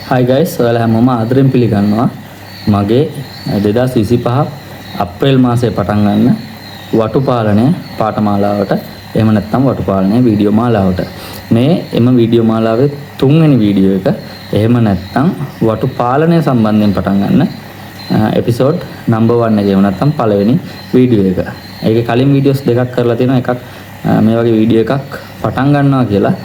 Hi guys, ඔයාලා හැමෝම ආදරෙන් පිළිගන්නවා මගේ 2025 අප්‍රේල් මාසයේ පටන් ගන්න වටුපාලනය පාඨමාලාවට එහෙම නැත්නම් වටුපාලනය වීඩියෝ මාලාවට. මේ එම වීඩියෝ මාලාවේ තුන්වෙනි වීඩියෝ එක. එහෙම නැත්නම් වටුපාලනය සම්බන්ධයෙන් පටන් ගන්න එපිසෝඩ් නම්බර් 1 එකේ නැත්නම් පළවෙනි වීඩියෝ එක. ඒකේ කලින් වීඩියෝස් දෙකක් කරලා තියෙනවා. එකක් මේ වගේ වීඩියෝ එකක් පටන් ගන්නවා කියලා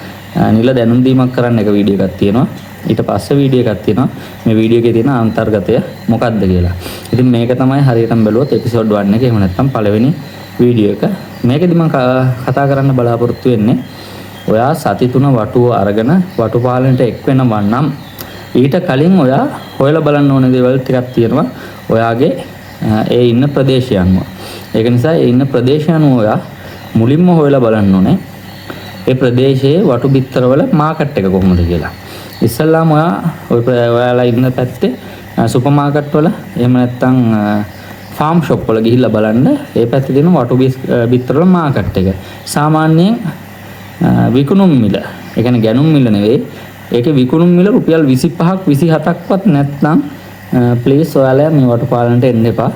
නිල දැනුම් දීමක් කරන්න එක වීඩියෝ එකක් තියෙනවා. ඊට පස්සේ වීඩියෝ එකක් තියෙනවා මේ වීඩියෝ එකේ තියෙන අන්තර්ගතය මොකක්ද කියලා. ඉතින් මේක තමයි හරියටම බැලුවොත් එපිසෝඩ් 1 එකේ එහෙම නැත්නම් පළවෙනි වීඩියෝ එක. මේකෙදි මම කතා කරන්න බලාපොරොත්තු වෙන්නේ ඔයා සති 3 වටුව අරගෙන වටු පාලනයට එක් වෙනවා නම් ඊට කලින් ඔයා හොයලා බලන්න ඕන දේවල් ටිකක් තියෙනවා ඔයාගේ ඒ ඉන්න ප්‍රදේශය අනුව. ඒක නිසා ඒ ඉන්න ප්‍රදේශය අනුව ඔයා මුලින්ම හොයලා බලන්න ඕනේ ඒ ප්‍රදේශයේ වටු බිත්තරවල මාකට් එක කොහොමද කියලා. ඉස්සල්ලාම ඔයාලා ඉන්න පැත්තේ සුපර් මාකට් වල එහෙම නැත්නම් ෆාම් ෂොප් වල ගිහිල්ලා බලන්න ඒ පැත්තේ තියෙන වටු බිත්තර වල මාකට් එක. සාමාන්‍යයෙන් විකුණුම් මිල, ඒ කියන්නේ ගැනුම් මිල නෙවෙයි. ඒකේ විකුණුම් මිල රුපියල් 25ක් 27ක්වත් නැත්නම් ප්ලීස් ඔයාලා මේ වටු පාලනට එන්න එපා.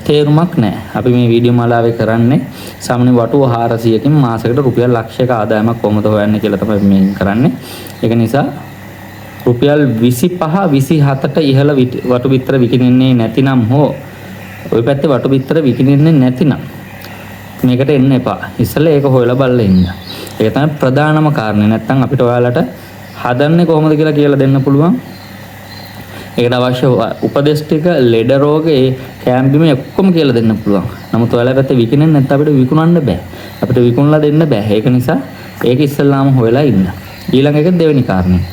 තේරුමක් නැහැ. අපි මේ වීඩියෝ මාලාවේ කරන්නේ සාමාන්‍ය වටුව 400කින් මාසයකට රුපියල් ලක්ෂයක ආදායමක් කොහොමද හොයන්නේ කියලා තමයි මේ කරන්නේ. ඒක නිසා රුපියල් 25 27ට ඉහළ වටු බිත්තර විකිණෙන්නේ නැතිනම් හෝ ওই පැත්තේ වටු බිත්තර විකිණෙන්නේ නැතිනම් මේකට එන්න එපා. ඉස්සෙල්ලා ඒක හොයලා බලලා ඉන්න. ඒක තමයි ප්‍රධානම කාරණේ. නැත්නම් අපිට ඔයාලට හදන්නේ කොහොමද කියලා දෙන්න පුළුවන්. ඒකට අවශ්‍ය උපදේශ ටික ලෙඩ රෝග ඒ කැම්බිම ඔක්කොම කියලා දෙන්න පුළුවන්. නමුත් ඔයාලා පැත්තේ විකිණෙන්නේ නැත්නම් අපිට විකුණන්න බෑ. අපිට විකුණලා දෙන්න බෑ. ඒක නිසා ඒක ඉස්සෙල්ලාම හොයලා ඉන්න. ඊළඟ එක දෙවෙනි කාරණේ.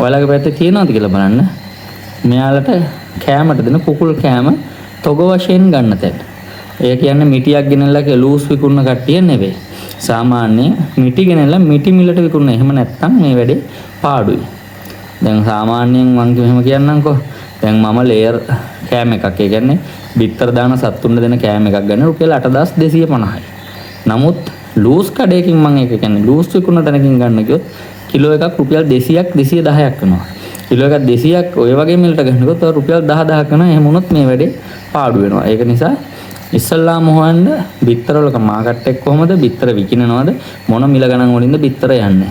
ඔයාලගේ පැත්තේ තියෙනවද කියලා බලන්න. මෙයාලට කෑමට දෙන කුකුල් කෑම තොග වශයෙන් ගන්න තැන. ඒ කියන්නේ මිටියක් ගෙනල්ලා ලූස් විකුණන කට්ටිය නෙවෙයි. සාමාන්‍යයෙන් මිටි ගෙනල්ලා මිටි මිලට විකුණන. එහෙම නැත්නම් මේ වැඩේ පාඩුයි. දැන් සාමාන්‍යයෙන් මම මෙහෙම කියන්නම්කෝ. දැන් මම ලේයර් කෑම එකක්, ඒ කියන්නේ බිත්තර දාන සත්තුන්ට දෙන කෑම එකක් ගන්න රුපියල් 8250යි. නමුත් ලූස් කඩේකින් මම ඒක කියන්නේ ලූස් විකුණන තැනකින් ගන්න ගියොත් කිලෝ එකක් රුපියල් 200ක් 210ක් වෙනවා. කිලෝ එකක් 200ක් ඔය වගේ මිලට ගන්නකොත් රුපියල් 10000ක් වෙනවා. එහෙම වුණොත් මේ වැඩේ පාඩු වෙනවා. ඒක නිසා ඉස්සල්ලාම හොයන්න බිත්තරවලක මාකට් එක කොහමද, බිත්තර විකිනනවද, මොන මිල ගණන් වලින්ද බිත්තර යන්නේ.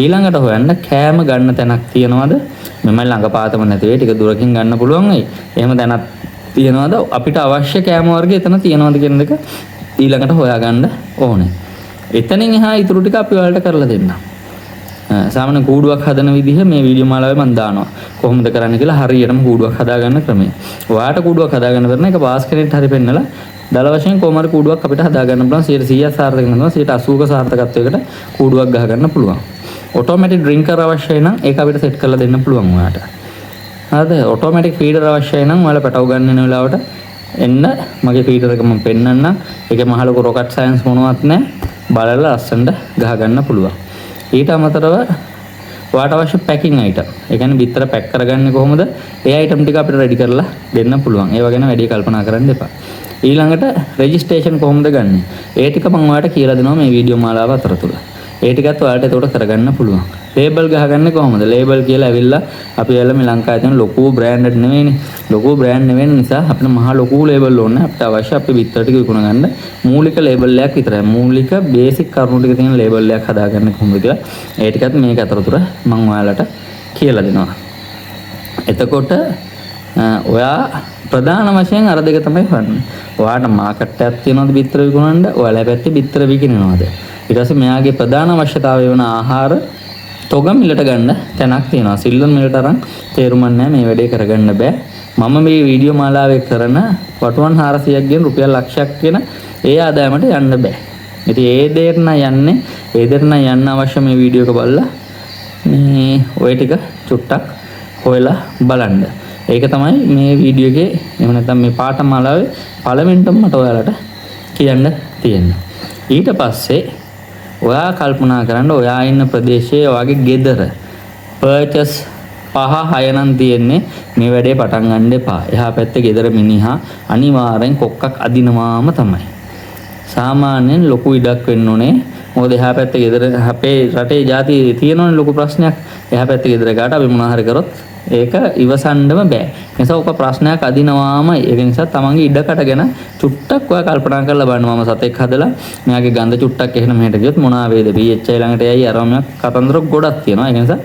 ඊළඟට හොයන්න කෑම ගන්න තැනක් තියනවද, මෙමය ළඟපාතම නැති වෙයි ටික දුරකින් ගන්න පුළුවන් වෙයි. එහෙම තැනක් තියනවද, අපිට අවශ්‍ය කෑම වර්ග එතන තියනවද කියන එක ඊළඟට හොයාගන්න ඕනේ. එතනින් එහා ඊටු ටික අපි ඔයාලට කරලා දෙන්නම්. සාමාන්‍ය කූඩුවක් හදන විදිහ මේ වීඩියෝ මාලාවේ මම දානවා. කොහොමද කරන්න කියලා හරියටම කූඩුවක් හදාගන්න ක්‍රමය. ඔයාට කූඩුවක් හදාගන්න බැරි නම් ඒක බාස් කෙනෙක්ට හරි පෙන්නලා දල වශයෙන් කොහොමද කූඩුවක් අපිට හදාගන්න පුළුවන්. 100% සාර්ථක වෙනවා. 80ක සාර්ථකත්වයකට කූඩුවක් ගහගන්න පුළුවන්. ඔටෝමැටික් ඩ්‍රින්කර් අවශ්‍යයි නම් ඒක අපිට සෙට් කරලා දෙන්න පුළුවන් ඔයාට. හරිද? ඔටෝමැටික් ෆීඩර් අවශ්‍යයි නම් ඔයාලා පැටව ගන්න වෙන වෙලාවට එන්න මගේ ෆීඩර් එක මම පෙන්නන්නම්. ඒකේ මහ ලොකු රොකට් සයන්ස් මොනවත් නැහැ. බලලා ලස්සනට ගහගන්න පුළුවන්. ඊට අමතරව ඔයාට අවශ්‍ය පැකින් අයිටම්. ඒ කියන්නේ බිත්තර පැක් කරගන්නේ කොහොමද? ඒ අයිටම් ටික අපිට රෙඩි කරලා දෙන්න පුළුවන්. ඒව ගැන වැඩි කල්පනා කරන්න එපා. ඊළඟට රෙජිස්ට්‍රේෂන් කොහොමද ගන්නෙ? ඒ ටික මම ඔයාලට කියලා දෙනවා මේ වීඩියෝ මාලාව අතරතුර. ඒ ටිකත් ඔයාලට ඒකට කරගන්න පුළුවන්. ලේබල් ගහගන්නේ කොහොමද? ලේබල් කියලා ඇවිල්ලා අපි එළ මේ ලංකාවේ තියෙන ලොකු බ්‍රෑන්ඩඩ් නෙවෙයිනේ. ලොකු බ්‍රෑන්ඩ් නෙවෙයි නිසා අපිට මහා ලොකු ලේබල් ඕනේ. අපිට අවශ්‍ය අපි බිත්තර ටික විකුණ ගන්න මූලික ලේබල් එකක් විතරයි. මූලික බේසික් කරුණු ටික තියෙන ලේබල් එකක් හදාගන්න කොහොමද කියලා ඒ ටිකත් මේක අතරතුර මම ඔයාලට කියලා දෙනවා. එතකොට ඔයා ප්‍රධාන වශයෙන් අර දෙක තමයි හොයන්නේ. ඔයාට මාකට් එකක් තියෙනවද බිත්තර විකුණන්න? ඔයාලා පැත්තේ බිත්තර විකිනනවද? ඊට පස්සේ මෙයාගේ ප්‍රධාන අවශ්‍යතාවය වෙන ආහාර තොග මිලට ගන්න තැනක් තියෙනවා. සිල්ලන් මිලට අරන් තේරුම් නැහැ මේ වැඩේ කරගන්න බෑ. මම මේ වීඩියෝ මාලාවේ කරන වටුවන් 400ක් ගෙන රුපියල් ලක්ෂයක් කියන ඒ ආදායමට යන්න බෑ. ඉතින් ඒ දෙයට යන්නේ ඒ දෙයට යන්න අවශ්‍ය මේ වීඩියෝ එක බලලා මේ ඔය ටික චුට්ටක් හොයලා බලන්න. ඒක තමයි මේ වීඩියෝ එකේ එහෙම නැත්නම් මේ පාඨමාලාවේ පළවෙනිටම මට ඔයාලට කියන්න තියෙන්නේ. ඊට පස්සේ ඔයා කල්පනා කරන්න ඔයා ඉන්න ප්‍රදේශයේ ඔයාගේ ගෙදර පර්චස් 5-6 නම් තියෙන්නේ මේ වැඩේ පටන් ගන්න එපා. එහා පැත්තේ ගෙදර මිනිහා අනිවාර්යෙන් කොක්කක් අදිනවාම තමයි. සාමාන්‍යයෙන් ලොකු ඉඩක් වෙන්න ඕනේ මොකද එහා පැත්තේ ගෙදර අපේ රටේ ಜಾති තියෙනවනේ ලොකු ප්‍රශ්නයක්. එහා පැත්තේ ගෙදර ගාට අපි මොනවා හරි කරොත් ඒක ඉවසන්නම බෑ. ඒ නිසා ඔක ප්‍රශ්නයක් අදිනවාම ඒක නිසා තමන්ගේ ඉඩකට ගැන චුට්ටක් ඔයා කල්පනා කරලා බලන්න. මම සතෙක් හදලා මෙයාගේ ගඳ චුට්ටක් එහෙම මෙහෙට ගියොත් මොනවා වේද? PHI ළඟට යයි අරමයක් කතන්දර ගොඩක් තියෙනවා. ඒ නිසා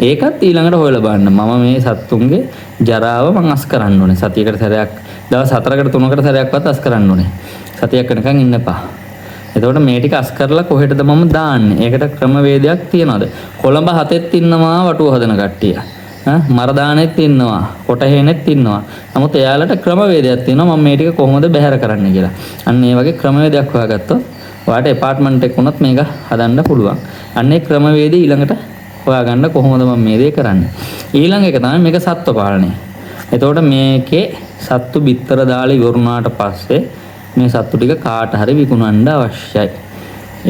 ඒකත් ඊළඟට හොයලා බලන්න. මම මේ සත්තුන්ගේ ජරාව මං අස් කරන්න ඕනේ. සතියකට සැරයක් දවස් 4කට 3කට සැරයක්වත් අස් කරන්න ඕනේ. සතියක් වෙනකන් ඉන්න එපා. එතකොට මේ ටික අස් කරලා කොහෙටද මම දාන්නේ? ඒකට ක්‍රමවේදයක් තියනවාද? කොළඹ 7ෙත් ඉන්නවා වටුව හදන කට්ටිය. මරදානෙත් ඉන්නවා, කොටහේනෙත් ඉන්නවා. නමුත් එයාලට ක්‍රමවේදයක් තියෙනවා මම මේ ටික කොහොමද බැහැර කරන්න කියලා. අන්න ඒ වගේ ක්‍රමවේදයක් හොයාගත්තොත් ඔයාලට ඇපාර්ට්මන්ට් එකක් වුණත් මේක හදන්න පුළුවන්. අන්න ඒ ක්‍රමවේදය ඊළඟට හොයාගන්න කොහොමද මම මේ දේ කරන්නේ. ඊළඟ එක තමයි මේක සත්ව පාලනය. එතකොට මේකේ සත්තු බිත්තර දාලා ඉවරුණාට පස්සේ මේ සත්තු ටික කාට හරි විකුණන්න අවශ්‍යයි.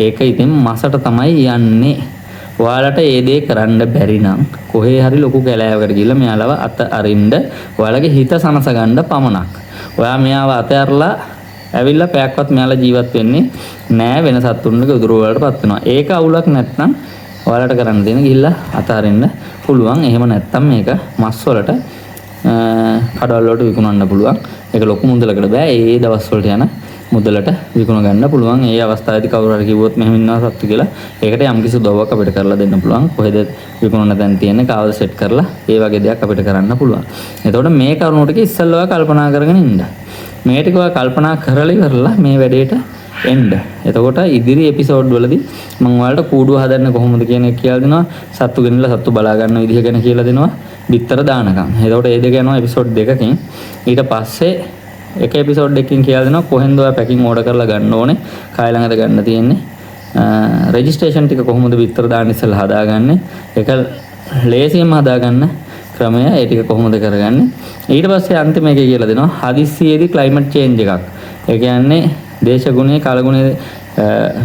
ඒක ඉතින් මාසට තමයි යන්නේ. ඔයාලට ඒ දේ කරන්න බැරි නම් කොහේ හරි ලොකු කැලෑවකට ගිහලා මෙයාලව අත අරින්න ඔයාලගේ හිත සනස ගන්න පමණක්. ඔයා මෙයාව අත ඇරලා ඇවිල්ලා පැයක්වත් මෙයාලා ජීවත් වෙන්නේ නෑ, වෙන සත්තුන්ගේ උදුර වලටපත් වෙනවා. ඒක අවුලක් නැත්නම් ඔයාලට කරන්න දෙන ගිහිල්ලා අත අරින්න පුළුවන්. එහෙම නැත්නම් මේක මස් වලට කඩවල වලට විකුණන්න පුළුවන්. ඒක ලොකු මුදලකට බෑ. ඒ දවස් වලට යන මුදලට විකුණ ගන්න පුළුවන්. ඒ අවස්ථාවේදී කවුරු හරි කිව්වොත් මෙහෙම ඉන්නවා සත්තු කියලා ඒකට යම්කිසි උදව්වක් අපිට කරලා දෙන්න පුළුවන්. කොහෙද විකුණන තැන තියෙන්නේ, කාවද සෙට් කරලා ඒ වගේ දෙයක් අපිට කරන්න පුළුවන්. එතකොට මේ කරුණු ටික ඉස්සෙල්ලා කල්පනා කරගෙන ඉන්න. මේ ටික කල්පනා කරලා ඉවරලා මේ වැඩේට එන්න. එතකොට ඉදිරි එපිසෝඩ් වලදී මම ඔයාලට කූඩුව හදන්න කොහොමද කියන එක කියලා දෙනවා. සත්තු ගෙනලා සත්තු බලා ගන්න විදිහ ගැන කියලා දෙනවා. බිත්තර දානකම්. එතකොට ඒ දෙක යනවා එපිසෝඩ් දෙකකින්. ඊට පස්සේ එක එපිසෝඩ් එකකින් කියලා දෙනවා කොහෙන්ද ඔයා පැකින් ඕඩර් කරලා ගන්න ඕනේ, කාය ළඟද ගන්න තියෙන්නේ, රෙජිස්ට්‍රේෂන් ටික කොහොමද බිත්තර දාන්න ඉස්සෙල්ලා හදාගන්නේ, ඒක ලේසියෙන්ම හදාගන්න ක්‍රමය, ඒ ටික කොහොමද කරගන්නේ. ඊට පස්සේ අන්තිම එකේ කියලා දෙනවා හදිස්සියේදී ක්ලයිමේට් චේන්ජ් එකක්. ඒ කියන්නේ දේශගුණයේ කාලගුණයේ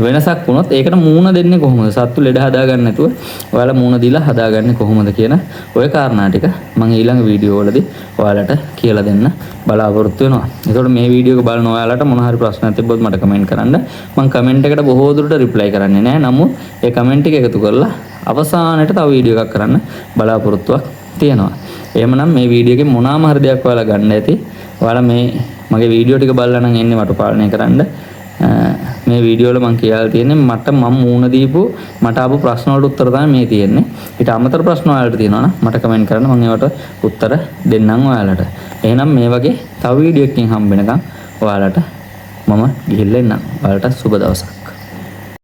වෙනසක් වුණොත් ඒකට මූණ දෙන්නේ කොහොමද? සත්තු ලෙඩ හදාගන්න නැතුව ඔයාලා මූණ දීලා හදාගන්නේ කොහොමද කියන ওই කාරණා ටික මම ඊළඟ වීඩියෝ වලදී ඔයාලට කියලා දෙන්න බලාපොරොත්තු වෙනවා. ඒතකොට මේ වීඩියෝ එක බලන ඔයාලට මොන හරි ප්‍රශ්නයක් තිබ්බොත් මට කමෙන්ට් කරන්න. මම කමෙන්ට් එකට බොහෝ දුරට රිප්ලයි කරන්නේ නැහැ. නමුත් ඒ කමෙන්ට් ටික එකතු කරලා අවසානයේට තව වීඩියෝ එකක් කරන්න බලාපොරොත්තුවක් තියෙනවා. එහෙමනම් මේ වීඩියෝ එකේ මොනවාම හරි දෙයක් ඔයාලා ගන්න ඇති. ඔයාලා මේ මගේ වීඩියෝ ටික බලලා නම් එන්නේ වටු පාලනය කරන්න. මේ වීඩියෝ වල මම කියලා තියෙන්නේ මම මූණ දීපු මට ආපු ප්‍රශ්න වලට උත්තර තමයි මේ තියෙන්නේ. ඊට අමතර ප්‍රශ්න ඔයාලට තියෙනවා නම් මට කමෙන්ට් කරන්න, මම ඒවට උත්තර දෙන්නම් ඔයාලට. එහෙනම් මේ වගේ තව වීඩියෝ එකකින් හම්බ වෙනකම් ඔයාලට මම ගිහිල්ලා එන්නම්. ඔයාලට සුබ දවසක්.